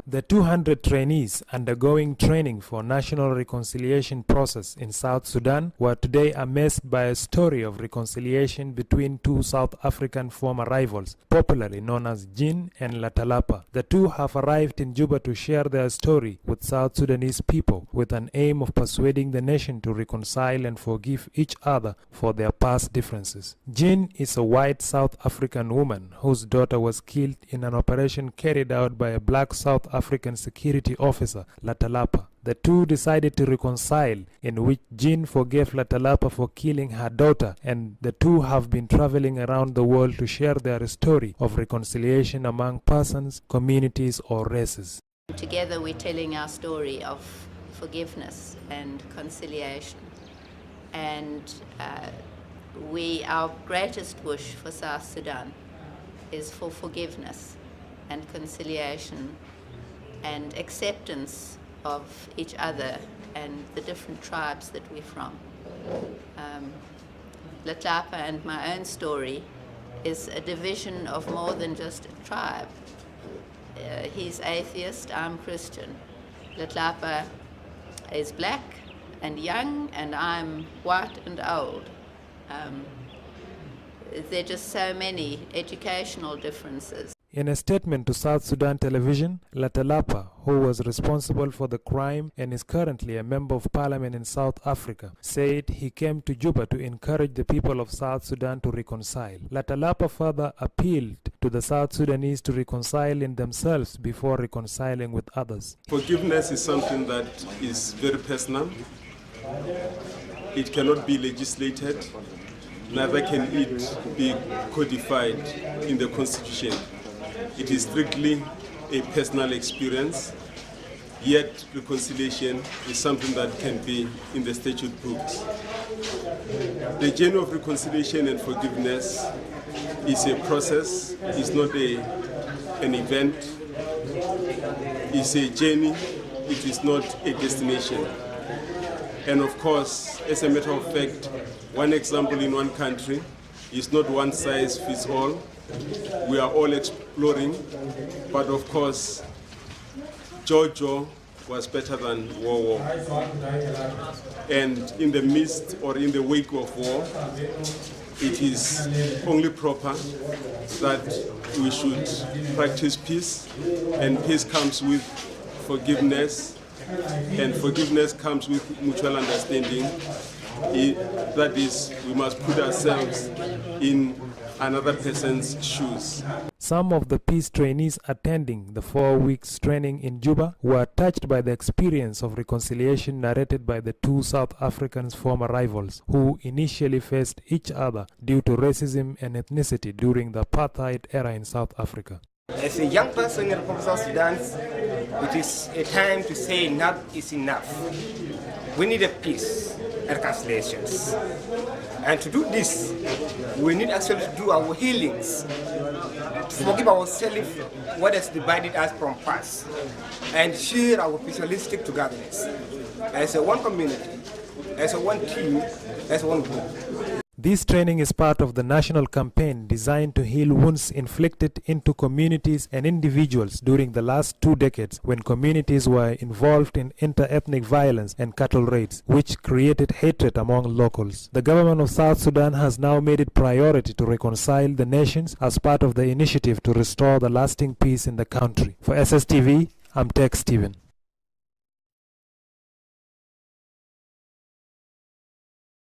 The 200 trainees undergoing training for national reconciliation process in South Sudan were today amazed by a story of reconciliation between two South African former rivals, popularly known as Jin and Latalapa. The two have arrived in Juba to share their story with South Sudanese people with an aim of persuading the nation to reconcile and forgive each other for their past differences. Jin is a white South African woman whose daughter was killed in an operation carried out by a black South African security officer, Latalapa. The two decided to reconcile, in which Jin forgave Latalapa for killing her daughter, and the two have been traveling around the world to share their story of reconciliation among persons, communities, or races. Together we're telling our story of forgiveness and conciliation, and our greatest wish for South Sudan is for forgiveness and conciliation and acceptance of each other and the different tribes that we're from. Latalapa and my own story is a division of more than just a tribe. He's atheist, I'm Christian. Latalapa is black and young, and I'm white and old. There are just so many educational differences. In a statement to South Sudan television, Latalapa, who was responsible for the crime and is currently a member of parliament in South Africa, said he came to Juba to encourage the people of South Sudan to reconcile. Latalapa further appealed to the South Sudanese to reconcile in themselves before reconciling with others. Forgiveness is something that is very personal. It cannot be legislated, neither can it be codified in the Constitution. It is strictly a personal experience, yet reconciliation is something that can be in the statute books. The journey of reconciliation and forgiveness is a process, it's not an event, it's a journey, it is not a destination. And of course, as a matter of fact, one example in one country is not one size fits all. We are all exploring, but of course, Jojo was better than War. And in the midst or in the wake of war, it is only proper that we should practice peace, and peace comes with forgiveness, and forgiveness comes with mutual understanding. That is, we must put ourselves in another person's shoes. Some of the peace trainees attending the 4 weeks training in Juba were touched by the experience of reconciliation narrated by the two South Africans' former rivals, who initially faced each other due to racism and ethnicity during the apartheid era in South Africa. As a young person in the Republic of South Sudan, it is a time to say enough is enough. We need a peace and reconciliations. And to do this, we need actually to do our healings, to forgive ourselves what has divided us from past, and share our peaceful togetherness as a one community, as a one team, as one group. This training is part of the national campaign designed to heal wounds inflicted into communities and individuals during the last 2 decades, when communities were involved in inter-ethnic violence and cattle raids, which created hatred among locals. The government of South Sudan has now made it priority to reconcile the nations as part of the initiative to restore the lasting peace in the country. For SSTV, I'm Tex Stephen.